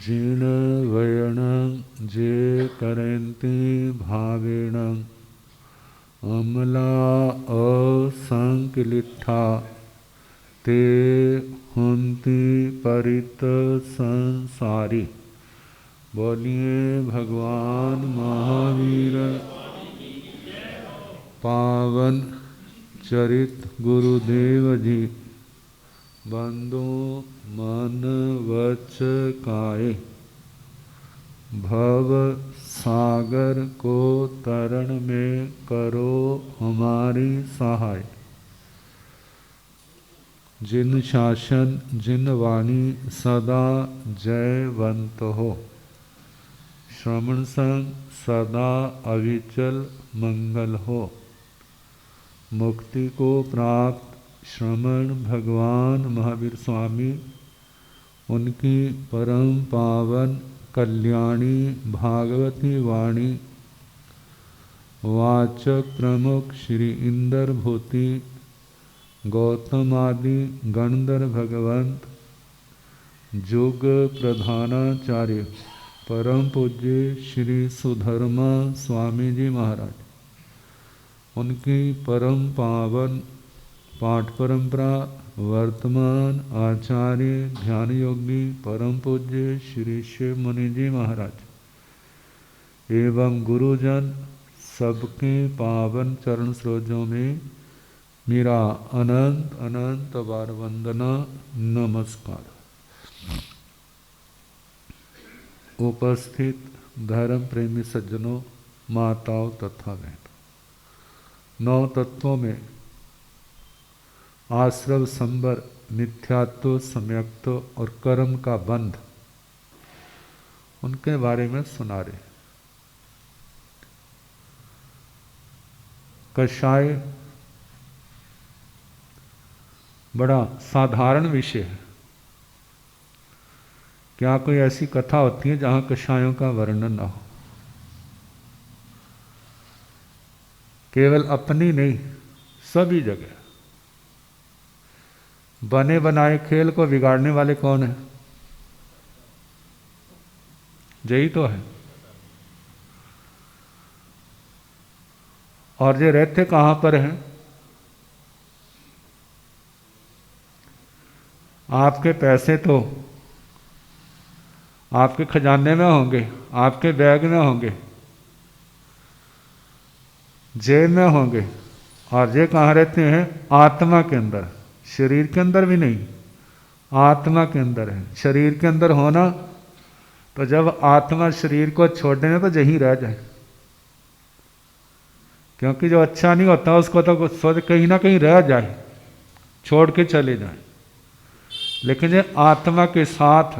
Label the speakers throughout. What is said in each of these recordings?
Speaker 1: जीर्ण वयण जे करंती भावेण अमला असंकलिठा ते हुंती परित संसारी। बोलिए भगवान महावीर पावन चरित गुरुदेव जी। बंदो मन वच काये भव सागर को तरण में करो हमारी सहाय। जिन शासन जिन वाणी सदा जयवंत हो। श्रवण संग सदा अविचल मंगल हो। मुक्ति को प्राप्त श्रमण भगवान महावीर स्वामी उनकी परम पावन कल्याणी भागवती वाणी वाचक प्रमुख श्री इंद्र भूति गौतम आदि गणधर भगवंत जुग प्रधानाचार्य परम पूज्य श्री सुधर्मा स्वामी जी महाराज उनकी परम पावन पाठ परंपरा वर्तमान आचार्य ध्यान योगी परम पूज्य श्री शिव मुनि जी महाराज एवं गुरुजन सबके पावन चरण सरोजों में मेरा अनंत अनंत बार वंदना नमस्कार। उपस्थित धर्म प्रेमी सज्जनों, माताओं तथा बहनों, 9 तत्वों में आश्रव संबर, मिथ्यात्व, सम्यक्त्व और कर्म का बंध, उनके बारे में सुना रहे। कषाय बड़ा साधारण विषय है। क्या कोई ऐसी कथा होती है जहां कषायों का वर्णन ना हो? केवल अपनी नहीं, सभी जगह बने बनाए खेल को बिगाड़ने वाले कौन है? यही तो है। और ये रहते कहां पर हैं? आपके पैसे तो आपके खजाने में होंगे, आपके बैग में होंगे, जेब में होंगे, और ये कहाँ रहते हैं? आत्मा के अंदर। शरीर के अंदर भी नहीं, आत्मा के अंदर है। शरीर के अंदर होना तो जब आत्मा शरीर को छोड़ने में तो यहीं रह जाए, क्योंकि जो अच्छा नहीं होता उसको तो सोच कहीं ना कहीं रह जाए, छोड़ के चले जाए। लेकिन ये आत्मा के साथ,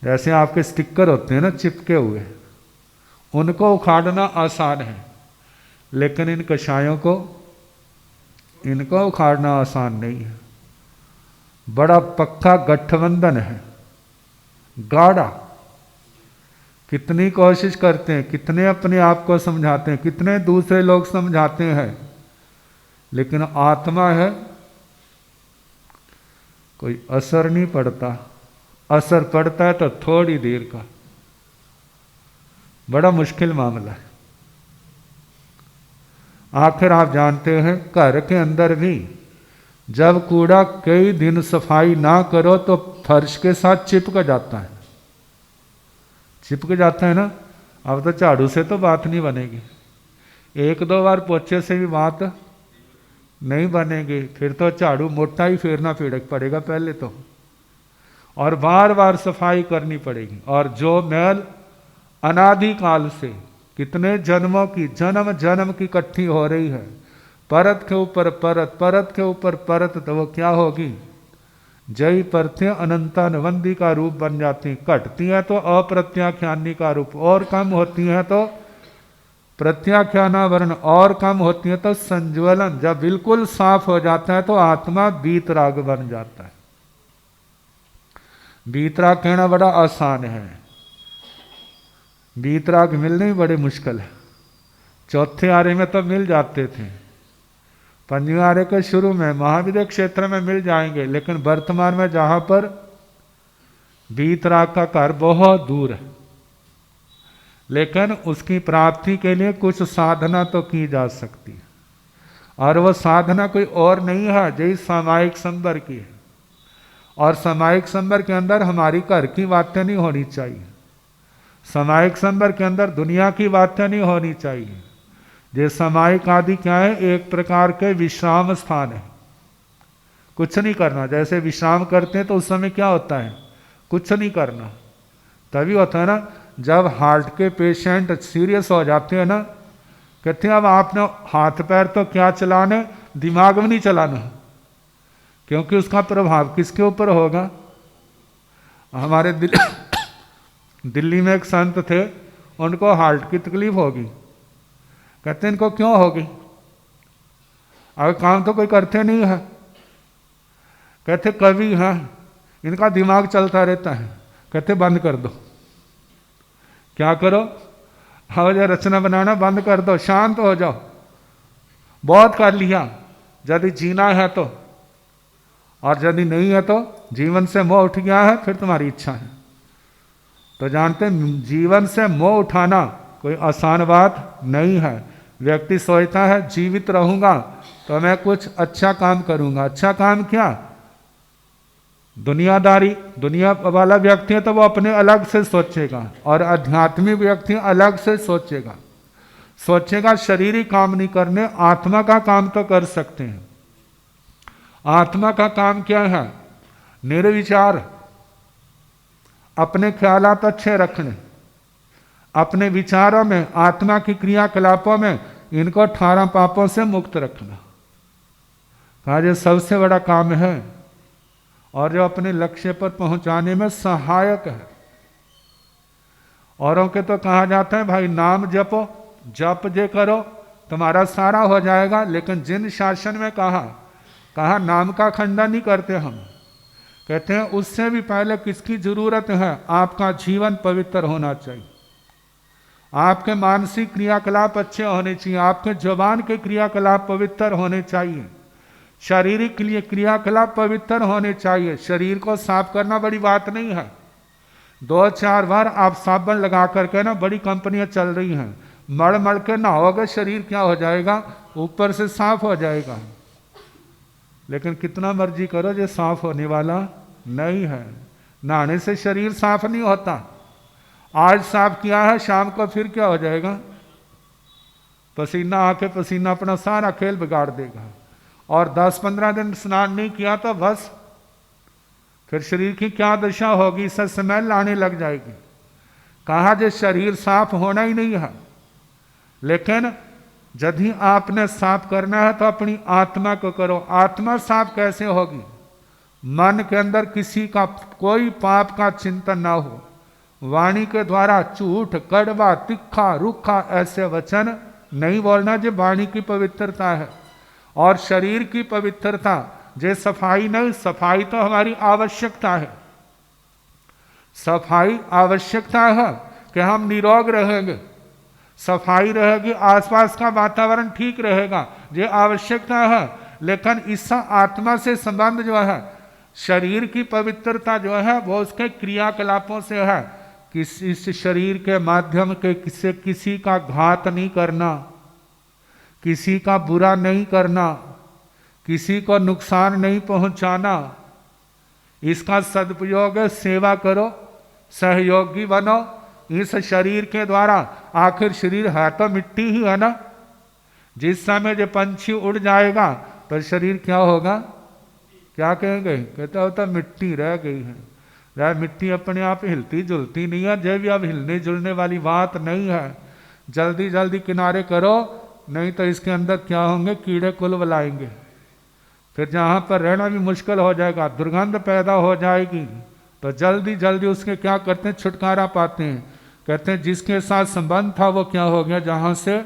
Speaker 1: जैसे आपके स्टिकर होते हैं ना चिपके हुए, उनको उखाड़ना आसान है, लेकिन इन कषायों को, इनको उखाड़ना आसान नहीं है। बड़ा पक्का गठबंधन है, गाढ़ा। कितनी कोशिश करते हैं, कितने अपने आप को समझाते हैं, कितने दूसरे लोग समझाते हैं, लेकिन आत्मा है, कोई असर नहीं पड़ता। असर पड़ता है तो थोड़ी देर का। बड़ा मुश्किल मामला है। आखिर आप जानते हैं, घर के अंदर भी जब कूड़ा कई दिन सफाई ना करो तो फर्श के साथ चिपक जाता है। चिपक जाता है ना। अब तो झाड़ू से तो बात नहीं बनेगी, 1-2 बार पोछे से भी बात नहीं बनेगी। फिर तो झाड़ू मोटा ही फेरना पड़ेगा पहले तो, और बार बार सफाई करनी पड़ेगी। और जो मैल अनादिकाल से कितने जन्मों की, जन्म जन्म की इकट्ठी हो रही है, परत के ऊपर परत, परत के ऊपर परत, तो वो क्या होगी? जय परतें अनंतानवंदी का रूप बन जाती। घटती है तो अप्रत्याख्यानी का रूप, और कम होती है तो प्रत्याख्यानावरण, और कम होती है तो संज्वलन। जब बिल्कुल साफ हो जाता है तो आत्मा बीतराग बन जाता है। बीतराग कहना बड़ा आसान है, बीतराग मिलने ही बड़े मुश्किल है। चौथे आरे में तो मिल जाते थे, 5वें आरे के शुरू में महाविद्य क्षेत्र में मिल जाएंगे, लेकिन वर्तमान में जहां पर वीतराग का घर बहुत दूर है, लेकिन उसकी प्राप्ति के लिए कुछ साधना तो की जा सकती है, और वह साधना कोई और नहीं है जैसे सामायिक संबर की है। और सामायिक संबर के अंदर हमारी घर की बातें नहीं होनी चाहिए, सामायिक संबर के अंदर दुनिया की बातें नहीं होनी चाहिए। ये सामायिक आदि क्या है, एक प्रकार के विश्राम स्थान है, कुछ नहीं करना। जैसे विश्राम करते हैं तो उस समय क्या होता है, कुछ नहीं करना। तभी होता है ना जब हार्ट के पेशेंट सीरियस हो जाते हैं ना, कहते हैं अब आपने हाथ पैर तो क्या चलाने, दिमाग में नहीं चलाना, क्योंकि उसका प्रभाव किसके ऊपर होगा। हमारे दिल्ली में एक संत थे, उनको हार्ट की तकलीफ होगी। कहते हैं इनको क्यों होगी, अगर काम तो कोई करते नहीं है। कहते कवि हैं, इनका दिमाग चलता रहता है। कहते बंद कर दो। क्या करो, हाँ जो रचना बनाना बंद कर दो, शांत हो जाओ, बहुत कर लिया। यदि जीना है तो, और यदि नहीं है तो जीवन से मोह उठ गया है, फिर तुम्हारी इच्छा है। तो जानते हैं जीवन से मोह उठाना कोई आसान बात नहीं है। व्यक्ति सोचता है जीवित रहूंगा तो मैं कुछ अच्छा काम करूंगा। अच्छा काम क्या, दुनियादारी। दुनिया वाला व्यक्ति है तो वो अपने अलग से सोचेगा, और आध्यात्मिक व्यक्ति अलग से सोचेगा शारीरिक काम नहीं करने, आत्मा का काम तो कर सकते हैं। आत्मा का काम क्या है, निर्विचार, अपने ख्यालात अच्छे रखने, अपने विचारों में, आत्मा की क्रियाकलापों में इनको 18 पापों से मुक्त रखना। कहा ये सबसे बड़ा काम है, और जो अपने लक्ष्य पर पहुंचाने में सहायक है। औरों के तो कहा जाता है भाई नाम जपो, जप जे करो तुम्हारा सारा हो जाएगा। लेकिन जिन शासन में कहा नाम का खंडन नहीं करते हम। कहते हैं उससे भी पहले किसकी जरूरत है, आपका जीवन पवित्र होना चाहिए, आपके मानसिक क्रियाकलाप अच्छे होने चाहिए, आपके जुबान के क्रियाकलाप पवित्र होने चाहिए, शारीरिक के लिए क्रियाकलाप पवित्र होने चाहिए। शरीर को साफ करना बड़ी बात नहीं है, 2-4 बार आप साबुन लगा करके ना, बड़ी कंपनियां चल रही हैं, मड़ के नहाओगे शरीर क्या हो जाएगा, ऊपर से साफ हो जाएगा। लेकिन कितना मर्जी करो ये साफ होने वाला नहीं है। नहाने से शरीर साफ नहीं होता। आज साफ किया है, शाम को फिर क्या हो जाएगा, पसीना आके पसीना अपना सारा खेल बिगाड़ देगा। और 10-15 दिन स्नान नहीं किया तो बस फिर शरीर की क्या दशा होगी, इससे स्मेल आने लग जाएगी। कहा जो शरीर साफ होना ही नहीं है। लेकिन यदि आपने साफ करना है तो अपनी आत्मा को करो। आत्मा साफ कैसे होगी, मन के अंदर किसी का कोई पाप का चिंतन ना हो, वाणी के द्वारा झूठ, कड़वा, तिखा, रूखा ऐसे वचन नहीं बोलना, जो वाणी की पवित्रता है। और शरीर की पवित्रता जे सफाई नहीं, सफाई तो हमारी आवश्यकता है। सफाई आवश्यकता है कि हम निरोग रहेंगे, सफाई रहेगी, आसपास का वातावरण ठीक रहेगा, ये आवश्यकता है। लेकिन इस आत्मा से संबंध जो है, शरीर की पवित्रता जो है वो उसके क्रियाकलापों से है। इस शरीर के माध्यम के किसी का घात नहीं करना, किसी का बुरा नहीं करना, किसी को नुकसान नहीं पहुंचाना, इसका सदुपयोग है। सेवा करो, सहयोगी बनो इस शरीर के द्वारा। आखिर शरीर है तो मिट्टी ही है ना। जिस समय जो पंछी उड़ जाएगा तो शरीर क्या होगा, क्या कहेंगे, कहता होता मिट्टी रह गई है। यार मिट्टी अपने आप हिलती जुलती नहीं है, जब भी अब हिलने जुलने वाली बात नहीं है। जल्दी जल्दी किनारे करो, नहीं तो इसके अंदर क्या होंगे, कीड़े कुल बुलाएंगे, फिर जहाँ पर रहना भी मुश्किल हो जाएगा, दुर्गंध पैदा हो जाएगी। तो जल्दी जल्दी उसके क्या करते हैं, छुटकारा पाते हैं। कहते हैं जिसके साथ संबंध था वो क्या हो गया, जहाँ से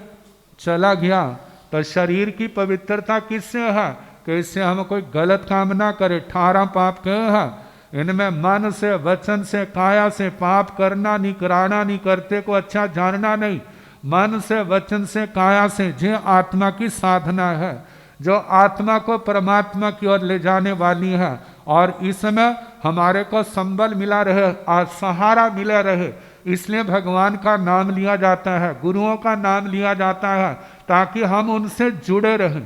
Speaker 1: चला गया। तो शरीर की पवित्रता किससे है कि इससे हम कोई गलत काम ना करें। 18 पाप के हैं, इनमें मन से, वचन से, काया से पाप करना नहीं, कराना नहीं, करते को अच्छा जानना नहीं। मन से, वचन से, काया से जो आत्मा की साधना है, जो आत्मा को परमात्मा की ओर ले जाने वाली है। और इसमें हमारे को संबल मिला रहे और सहारा मिला रहे, इसलिए भगवान का नाम लिया जाता है, गुरुओं का नाम लिया जाता है, ताकि हम उनसे जुड़े रहें।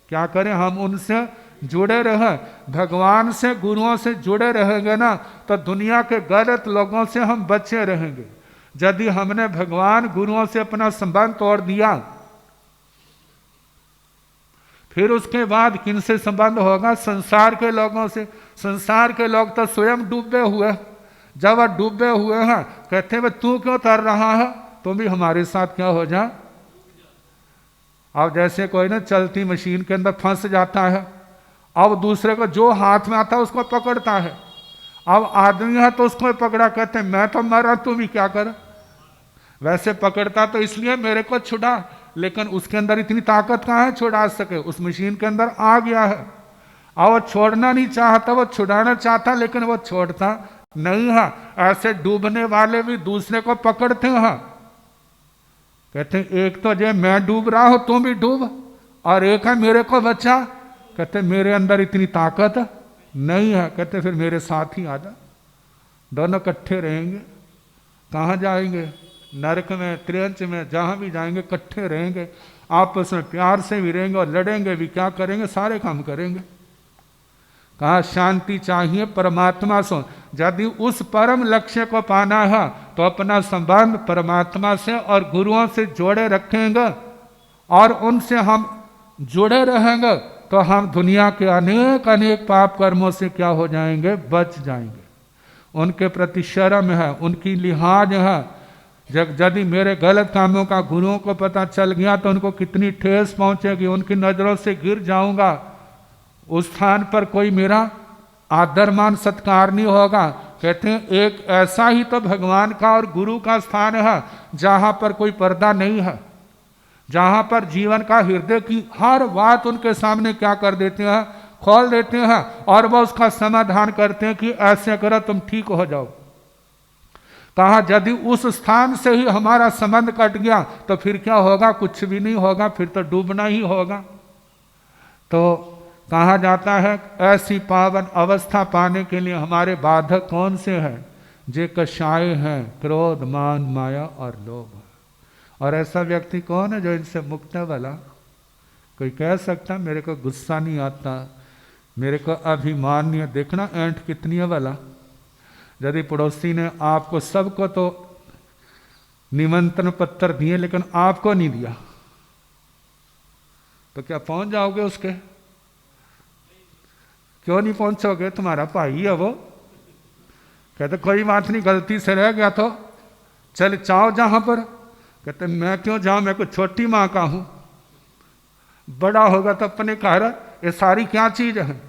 Speaker 1: क्या करें? हम उनसे जुड़े रहें। भगवान से, गुरुओं से जुड़े रहेंगे ना, तो दुनिया के गलत लोगों से हम बचे रहेंगे। यदि हमने भगवान गुरुओं से अपना संबंध तोड़ दिया, फिर उसके बाद किनसे संबंध होगा? संसार के लोगों से। संसार के लोग तो स्वयं डूबे हुए, जब वह डूबे हुए हैं, कहते हैं तू क्यों तर रहा है, तुम भी हमारे साथ क्या हो जा। अब जैसे कोई ना चलती मशीन के अंदर फंस जाता है, अब दूसरे को जो हाथ में आता है उसको पकड़ता है। अब आदमी है तो उसको पकड़ा, कहते हैं मैं तो मरा, तू भी क्या कर। वैसे पकड़ता तो इसलिए मेरे को छुड़ा, लेकिन उसके अंदर इतनी ताकत कहाँ है छुड़ा सके, उस मशीन के अंदर आ गया है। और वो छोड़ना नहीं चाहता, वो छुड़ाना चाहता, लेकिन वो छोड़ता नहीं है। ऐसे डूबने वाले भी दूसरे को पकड़ते हैं, कहते हैं एक तो जो मैं डूब रहा हूं तुम भी डूब, और एक है मेरे को बचा, कहते मेरे अंदर इतनी ताकत नहीं है, कहते फिर मेरे साथ ही आ जा, दोनों इकट्ठे रहेंगे। कहाँ जाएंगे? नरक में, त्रियंच में, जहाँ भी जाएंगे इकट्ठे रहेंगे, आपस में प्यार से भी रहेंगे और लड़ेंगे भी, क्या करेंगे? सारे काम करेंगे। कहा शांति चाहिए परमात्मा से। यदि उस परम लक्ष्य को पाना है तो अपना संबंध परमात्मा से और गुरुओं से जोड़े रखेंगे, और उनसे हम जुड़े रहेंगे तो हम दुनिया के अनेक अनेक पाप कर्मों से क्या हो जाएंगे? बच जाएंगे। उनके प्रति शर्म है, उनकी लिहाज है। यदि मेरे गलत कामों का गुरुओं को पता चल गया तो उनको कितनी ठेस पहुंचेगी, उनकी नजरों से गिर जाऊंगा, उस स्थान पर कोई मेरा आदर मान सत्कार नहीं होगा। कहते हैं एक ऐसा ही तो भगवान का और गुरु का स्थान है जहां पर कोई पर्दा नहीं है, जहां पर जीवन का हृदय की हर बात उनके सामने क्या कर देते हैं? खोल देते हैं, और वह उसका समाधान करते हैं कि ऐसे करो तुम ठीक हो जाओ। कहा यदि उस स्थान से ही हमारा संबंध कट गया तो फिर क्या होगा? कुछ भी नहीं होगा, फिर तो डूबना ही होगा। तो कहा जाता है ऐसी पावन अवस्था पाने के लिए हमारे बाधक कौन से हैं? जे कषाय हैं, क्रोध, मान, माया और लोभ। और ऐसा व्यक्ति कौन है जो इनसे मुक्त है वाला? कोई कह सकता मेरे को गुस्सा नहीं आता, मेरे को अभिमान नहीं है। देखना ऐंठ कितनी है वाला। यदि पड़ोसी ने आपको, सबको तो निमंत्रण पत्र दिए लेकिन आपको नहीं दिया, तो क्या पहुंच जाओगे उसके? क्यों नहीं पहुंचोगे? तुम्हारा भाई है वो। कहते कोई बात नहीं, गलती से रह गया तो चल जाओ जहां पर। कहते मैं क्यों जाऊं, मैं कोई छोटी माँ का हूं, बड़ा होगा तो अपने घर। ये सारी क्या चीज है?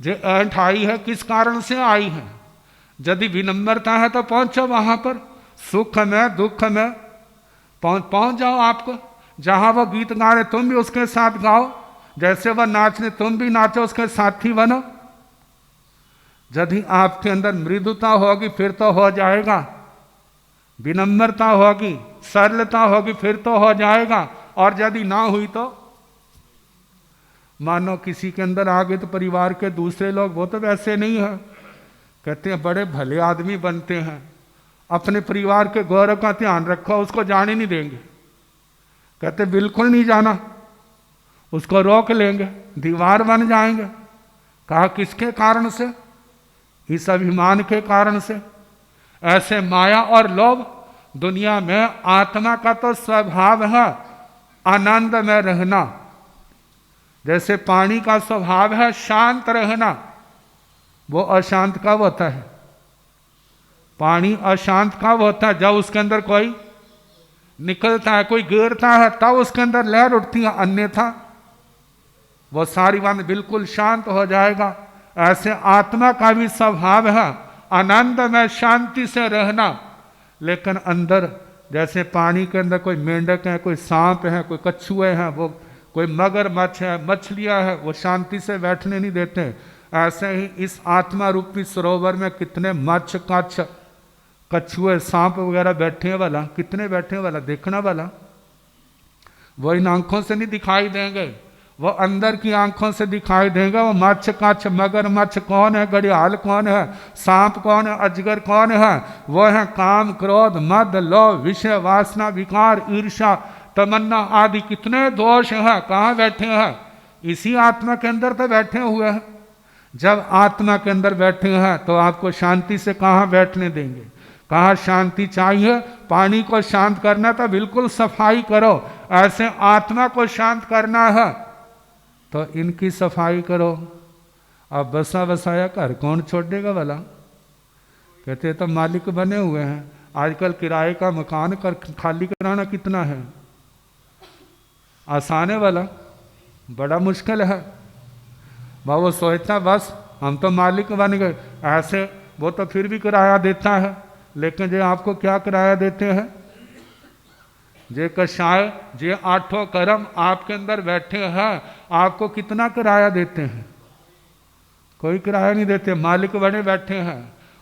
Speaker 1: जो ऐंठ आई है किस कारण से आई है? यदि विनम्रता है तो पहुंचो वहां पर, सुख में दुख में पहुंच जाओ। आपको जहां वो गीत गा रहे तुम भी उसके साथ गाओ, जैसे वह नाचने तुम भी नाचो, उसके साथी बनो। यदि आपके अंदर मृदुता होगी फिर तो हो जाएगा, विनम्रता होगी, सरलता होगी फिर तो हो जाएगा, और यदि ना हुई तो मानो किसी के अंदर आ गए तो परिवार के दूसरे लोग, वो तो वैसे नहीं है, कहते हैं बड़े भले आदमी बनते हैं, अपने परिवार के गौरव का ध्यान रखो, उसको जाने नहीं देंगे। कहते बिल्कुल नहीं जाना, उसको रोक लेंगे, दीवार बन जाएंगे। कहा किसके कारण से? इस अभिमान के कारण से। ऐसे माया और लोभ दुनिया में आत्मा का तो स्वभाव है आनंद में रहना। जैसे पानी का स्वभाव है शांत रहना, वो अशांत कब होता है? पानी अशांत कब होता है? जब उसके अंदर कोई निकलता है, कोई गिरता है, तब उसके अंदर लहर उठती है, अन्यथा वो सारी बात बिल्कुल शांत हो जाएगा। ऐसे आत्मा का भी स्वभाव है आनंद में शांति से रहना, लेकिन अंदर जैसे पानी के अंदर कोई मेंढक है, कोई सांप है, कोई कछुए हैं, वो कोई मगरमच्छ है, मछलियां है, वो शांति से बैठने नहीं देते। ऐसे ही इस आत्मा रूपी सरोवर में कितने मच्छ, कच्छ, कछुए, सांप वगैरह बैठे हैं वाला, कितने बैठे हैं वाला, देखना वाला। वो इन आंखों से नहीं दिखाई देंगे, वो अंदर की आंखों से दिखाई देंगे। वो मच्छ कच्छ मगरमच्छ कौन है, घड़ियाल कौन है, सांप कौन है, अजगर कौन है, वो है काम क्रोध मद लोभ विषय वासना विकार ईर्ष्या तमन्ना आदि कितने दोष हैं, कहाँ बैठे हैं? इसी आत्मा के अंदर तो बैठे हुए हैं। जब आत्मा के अंदर बैठे हैं तो आपको शांति से कहाँ बैठने देंगे? कहाँ शांति चाहिए? पानी को शांत करना तो बिल्कुल सफाई करो, ऐसे आत्मा को शांत करना है तो इनकी सफाई करो। अब बसा बसाया घर कौन छोड़ेगा भला? कहते तो मालिक बने हुए हैं। आजकल किराए का मकान कर खाली कराना कितना है? आसान है वाला? बड़ा मुश्किल है। वो सोचता बस हम तो मालिक बन गए। ऐसे वो तो फिर भी किराया देता है, लेकिन जो आपको क्या किराया देते हैं? जे कषाय जे आठों कर्म आपके अंदर बैठे हैं, आपको कितना किराया देते हैं? कोई किराया नहीं देते, मालिक बने बैठे हैं।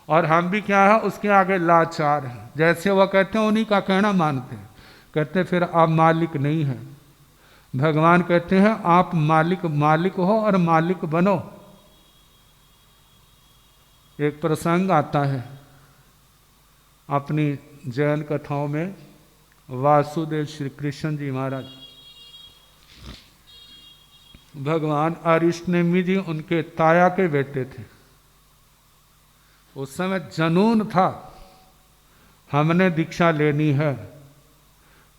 Speaker 1: और हम भी क्या है, उसके आगे लाचार हैं। जैसे वो कहते हैं उन्हीं का कहना मानते हैं। कहते फिर आप मालिक नहीं हैं। भगवान कहते हैं आप मालिक हो और मालिक बनो। एक प्रसंग आता है अपनी जैन कथाओं में, वासुदेव श्री कृष्ण जी महाराज, भगवान अरिष्टनेमि जी उनके ताया के बेटे थे। उस समय जनून था हमने दीक्षा लेनी है।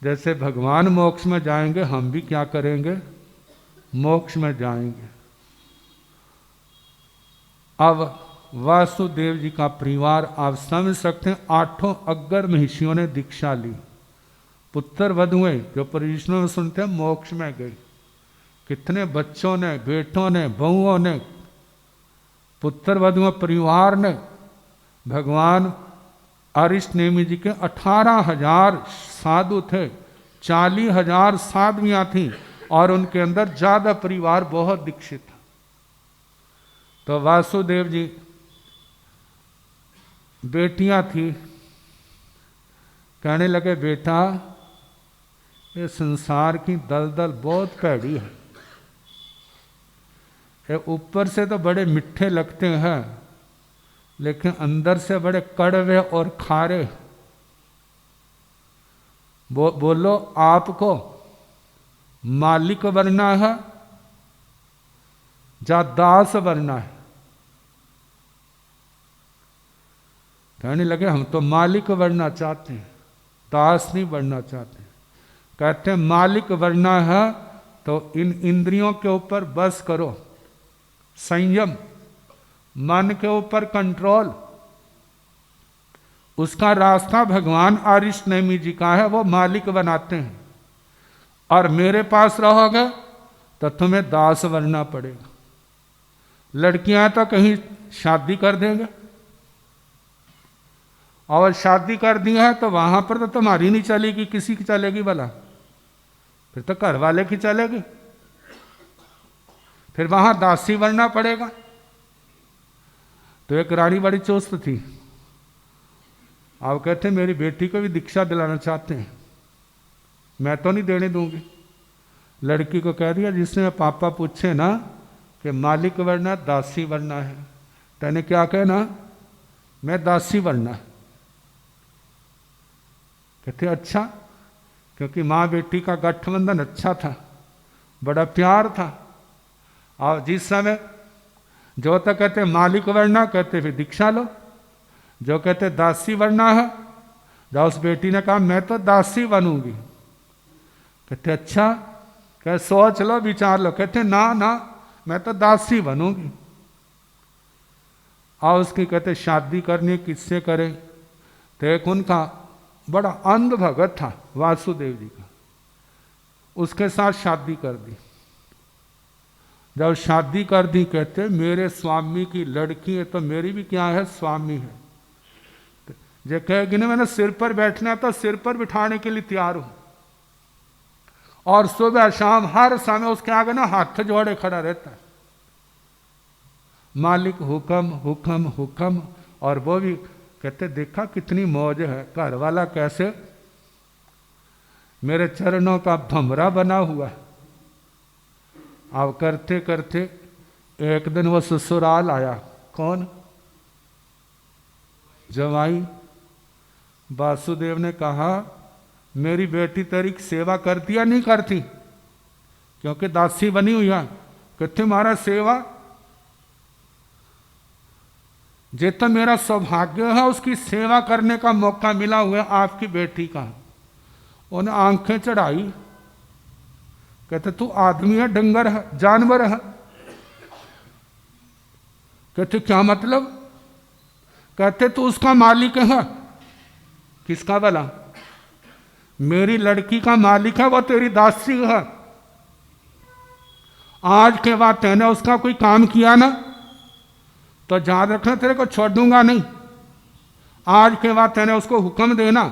Speaker 1: जैसे भगवान मोक्ष में जाएंगे हम भी क्या करेंगे, मोक्ष में जाएंगे। अब वासुदेव जी का परिवार आप समझ सकते हैं, 8 अग्गर महिषियों ने दीक्षा ली। पुत्र वधुएं जो परिजनों में सुनते हैं मोक्ष में गए। कितने बच्चों ने, बेटों ने, बहुओं ने, पुत्र वधुओं परिवार ने भगवान अरिष्टनेमि जी के 18,000 साधु थे, 40,000 साधवियां थी और उनके अंदर ज्यादा परिवार बहुत दीक्षित था। तो वासुदेव जी बेटियां थी, कहने लगे बेटा ये संसार की दलदल बहुत भैड़ी है। ये ऊपर से तो बड़े मिठे लगते हैं लेकिन अंदर से बड़े कड़वे और खारे। बोलो आपको मालिक बनना है या दास बनना है? कहने लगे हम तो मालिक बनना चाहते हैं, दास नहीं बनना चाहते। कहते हैं मालिक बनना है तो इन इंद्रियों के ऊपर बस करो, संयम, मन के ऊपर कंट्रोल। उसका रास्ता भगवान अरिष्टनेमि जी का है, वो मालिक बनाते हैं। और मेरे पास रहोगे तो तुम्हें दास बनना पड़ेगा। लड़कियां तो कहीं शादी कर देंगे और शादी कर दी है तो वहां पर तो तुम्हारी नहीं चलेगी, किसी की चलेगी भला? फिर तो घर वाले की चलेगी। फिर वहां दासी बनना पड़ेगा। तो एक रानी बड़ी चुस्त थी, आप कहते मेरी बेटी को भी दीक्षा दिलाना चाहते हैं, मैं तो नहीं देने दूंगी। लड़की को कह दिया जिसने पापा पूछे ना कि मालिक बनना दासी बनना है, तैने क्या कहना? मैं दासी बनना। कहते अच्छा, क्योंकि माँ बेटी का गठबंधन अच्छा था, बड़ा प्यार था। और जिस समय जो तो कहते मालिक बनना, कहते फिर दीक्षा लो। जो कहते दासी बनना है, जब उस बेटी ने कहा मैं तो दासी बनूंगी। कहते अच्छा, कह सोच लो, विचार लो। कहते ना ना मैं तो दासी बनूंगी। और उसकी कहते शादी करनी किससे करें? तो एक उनका बड़ा अंध भगत था वासुदेव जी का, उसके साथ शादी कर दी। जब शादी कर दी कहते मेरे स्वामी की लड़की है तो मेरी भी क्या है, स्वामी है। जो कहेगी ना मैंने सिर पर बैठना है तो सिर पर बिठाने के लिए तैयार हूं। और सुबह शाम हर समय उसके आगे ना हाथ जोड़े खड़ा रहता है, मालिक हुक्म हुक्म हुक्म। और वो भी कहते देखा कितनी मौज है, घर वाला कैसे मेरे चरणों का भमरा बना हुआ है। अब करते करते एक दिन वो ससुराल आया। कौन? जवाई। वासुदेव ने कहा मेरी बेटी तेरी सेवा करती या नहीं करती, क्योंकि दासी बनी हुई है। कहते मारा सेवा जे तो मेरा सौभाग्य है उसकी सेवा करने का मौका मिला हुआ है आपकी बेटी का। उन्हें आंखें चढ़ाई। कहते तू आदमी है डंगर है जानवर है? कहते क्या मतलब? कहते तू उसका मालिक है। किसका भला? मेरी लड़की का मालिक है, वो तेरी दासी है। आज के बाद तेने उसका कोई काम किया ना तो याद रखना तेरे को छोड़ दूंगा नहीं। आज के बाद तेने उसको हुक्म देना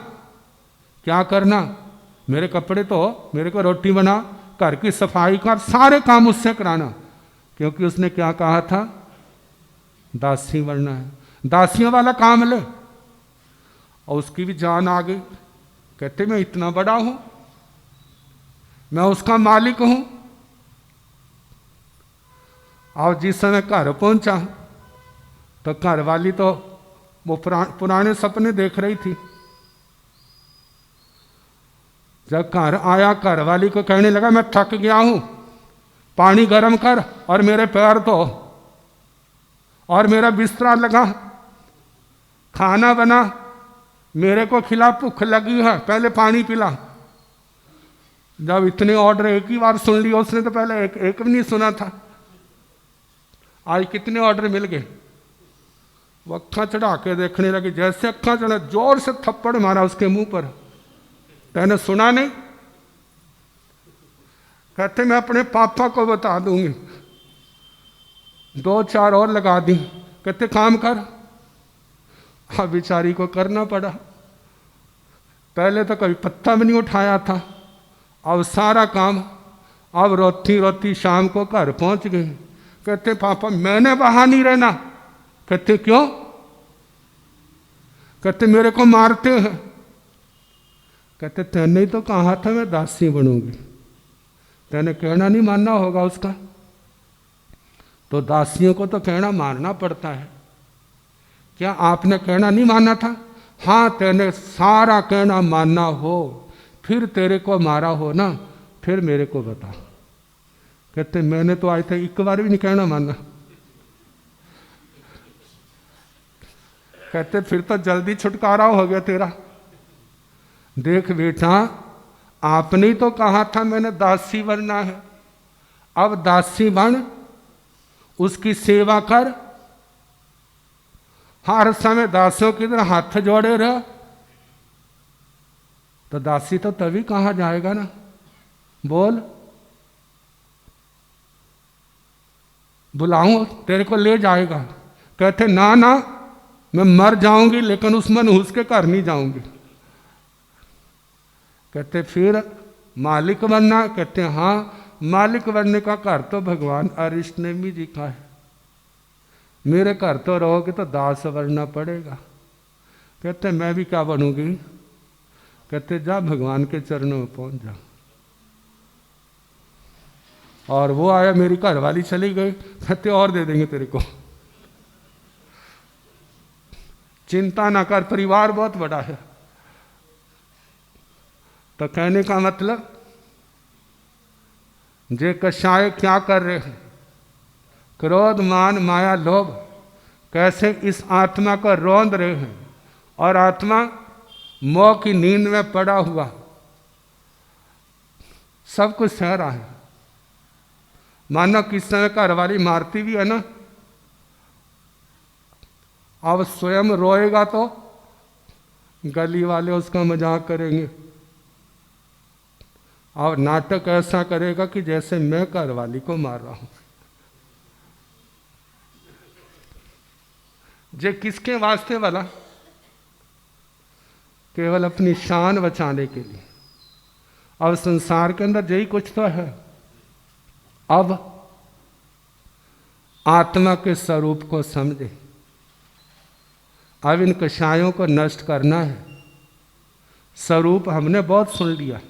Speaker 1: क्या करना, मेरे कपड़े तो, मेरे को रोटी बना, घर की सफाई कर, सारे काम उससे कराना। क्योंकि उसने क्या कहा था? दासी बनना है, दासियों वाला काम ले। और उसकी भी जान आ गई। कहते मैं इतना बड़ा हूं, मैं उसका मालिक हूं। और जिस समय घर पहुंचा तो घर वाली तो वो पुराने सपने देख रही थी। जब घर आया घर वाली को कहने लगा मैं थक गया हूं, पानी गर्म कर और मेरे पैर धो और मेरा बिस्तरा लगा, खाना बना, मेरे को खिला, भूख लगी है, पहले पानी पिला। जब इतने ऑर्डर एक ही बार सुन लिया उसने, तो पहले एक भी नहीं सुना था। आज कितने ऑर्डर मिल गए। वो अक्खा चढ़ा के देखने लगी। जैसे अक्खा चढ़ा जोर से थप्पड़ मारा उसके मुंह पर। मैंने सुना नहीं? कहते मैं अपने पापा को बता दूंगी। 2-4 और लगा दी। कहते काम कर। अब बेचारी को करना पड़ा। पहले तो कभी पत्ता भी नहीं उठाया था, अब सारा काम। अब रोती रोती शाम को घर पहुंच गई। कहते पापा मैंने वहां नहीं रहना। कहते क्यों? कहते मेरे को मारते हैं। कहते तेने ही तो कहा था मैं दासी बनूंगी, तेने कहना नहीं मानना होगा उसका। तो दासियों को तो कहना मानना पड़ता है। क्या आपने कहना नहीं माना था? हाँ तेने सारा कहना मानना हो, फिर तेरे को मारा हो ना, फिर मेरे को बता। कहते मैंने तो आज तक एक बार भी नहीं कहना माना। कहते फिर तो जल्दी छुटकारा हो गया तेरा। देख बेटा आपने ही तो कहा था मैंने दासी बनना है, अब दासी बन, उसकी सेवा कर, हर समय दासियों की तरह हाथ जोड़े रह। तो दासी तो तभी कहा जाएगा ना। बोल बुलाऊं तेरे को ले जाएगा। कहते ना ना मैं मर जाऊंगी लेकिन उस मनहूस के घर नहीं जाऊंगी। कहते फिर मालिक बनना? कहते हाँ मालिक बनने का घर तो भगवान अरिष्टनेमी जी का है, मेरे घर तो रहोगे तो दास बनना पड़ेगा। कहते मैं भी क्या बनूंगी? कहते जा भगवान के चरणों में पहुंच जा। और वो आया, मेरी घरवाली चली गई। कहते और दे देंगे तेरे को, चिंता ना कर, परिवार बहुत बड़ा है। तो कहने का मतलब जे कषाय क्या कर रहे हैं, क्रोध मान माया लोभ, कैसे इस आत्मा को रौंद रहे हैं और आत्मा मोह की नींद में पड़ा हुआ सब कुछ सह रहा है। मानो किस समय घरवाली मारती भी है ना, अब स्वयं रोएगा तो गली वाले उसका मजाक करेंगे और नाटक ऐसा करेगा कि जैसे मैं घरवाली को मार रहा हूं। जे किसके वास्ते वाला? केवल अपनी शान बचाने के लिए। अब संसार के अंदर यही कुछ तो है। अब आत्मा के स्वरूप को समझे। अब इन कषायों को नष्ट करना है। स्वरूप हमने बहुत सुन लिया,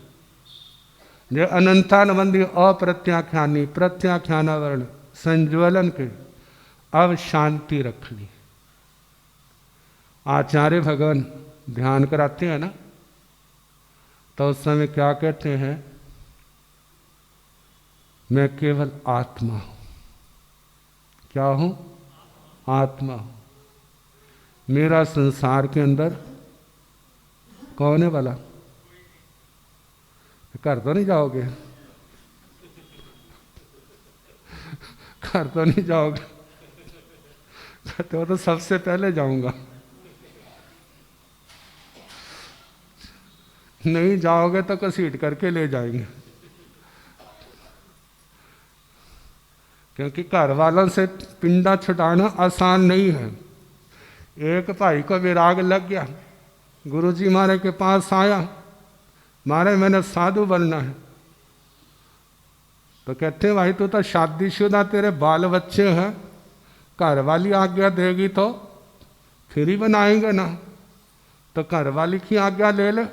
Speaker 1: जो अनंतानबंदी अप्रत्याख्यानी प्रत्याख्यानावरण संज्वलन के अब शांति रख ली। आचार्य भगवान ध्यान कराते हैं ना, तो उस समय क्या कहते हैं, मैं केवल आत्मा हूं। क्या हूं? आत्मा हूं। मेरा संसार के अंदर कौन है वाला? घर तो नहीं जाओगे? घर तो नहीं जाओगे? कहते हो तो सबसे पहले जाऊंगा। नहीं जाओगे तो घसीट करके ले जाएंगे, क्योंकि घर वालों से पिंडा छुटाना आसान नहीं है। एक भाई को विराग लग गया, गुरुजी महाराज के पास आया, महाराज मैंने साधु बनना है। तो कहते भाई तू तो शादीशुदा, तेरे बाल बच्चे हैं, घर वाली आज्ञा देगी तो फिर ही बनाएंगे ना, तो घर वाली की आज्ञा ले ले।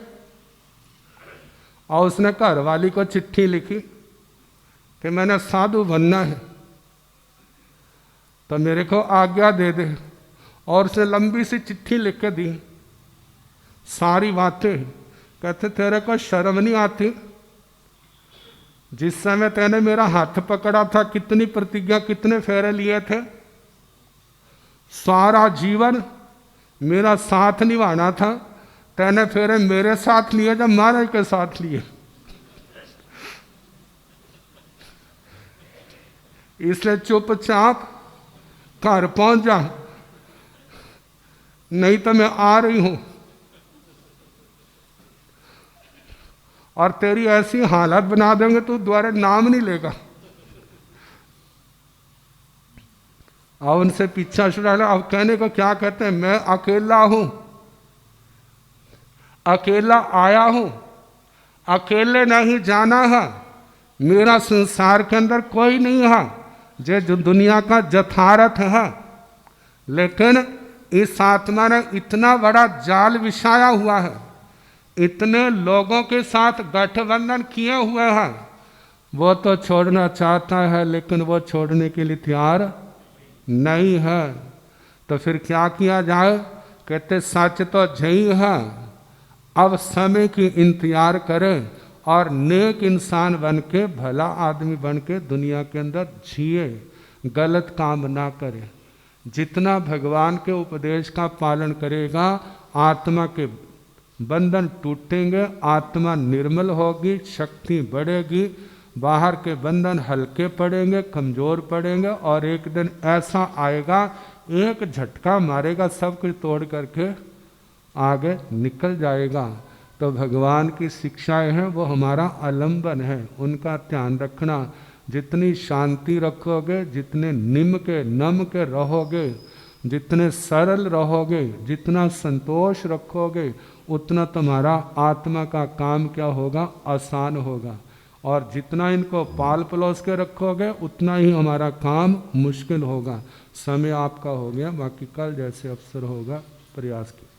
Speaker 1: और उसने घर वाली को चिट्ठी लिखी कि मैंने साधु बनना है, तो मेरे को आज्ञा दे दे। और उसने लंबी सी चिट्ठी लिख के दी, सारी बातें। कहते तेरे को शर्म नहीं आती? जिस समय तेने मेरा हाथ पकड़ा था, कितनी प्रतिज्ञा, कितने फेरे लिए थे, सारा जीवन मेरा साथ निभाना था, तेने फेरे मेरे साथ लिए जब महाराज के साथ लिए। इसलिए चुपचाप घर पहुंच जा, नहीं तो मैं आ रही हूं और तेरी ऐसी हालत बना देंगे तू दोबारा नाम नहीं लेगा। अब उनसे पीछा छुड़ाना। अब कहने को क्या कहते हैं, मैं अकेला हूं, अकेला आया हूं, अकेले नहीं जाना है। मेरा संसार के अंदर कोई नहीं है जो दुनिया का यथार्थ है, लेकिन इस आत्मा ने इतना बड़ा जाल बिछाया हुआ है, इतने लोगों के साथ गठबंधन किए हुए हैं। वो तो छोड़ना चाहता है, लेकिन वो छोड़ने के लिए तैयार नहीं है। तो फिर क्या किया जाए? कहते सच तो जई है, अब समय की इंतजार करें और नेक इंसान बन के, भला आदमी बन के दुनिया के अंदर जिए, गलत काम ना करे। जितना भगवान के उपदेश का पालन करेगा, आत्मा के बंधन टूटेंगे, आत्मा निर्मल होगी, शक्ति बढ़ेगी, बाहर के बंधन हल्के पड़ेंगे, कमजोर पड़ेंगे, और एक दिन ऐसा आएगा, एक झटका मारेगा, सब कुछ तोड़ करके आगे निकल जाएगा। तो भगवान की शिक्षाएं हैं, वो हमारा आलम्बन है, उनका ध्यान रखना। जितनी शांति रखोगे, जितने निम के नम के रहोगे, जितने सरल रहोगे, जितना संतोष रखोगे, उतना तुम्हारा आत्मा का काम क्या होगा? आसान होगा। और जितना इनको पाल पलोस के रखोगे, उतना ही हमारा काम मुश्किल होगा। समय आपका हो गया, बाकी कल जैसे अवसर होगा प्रयास कीजिए।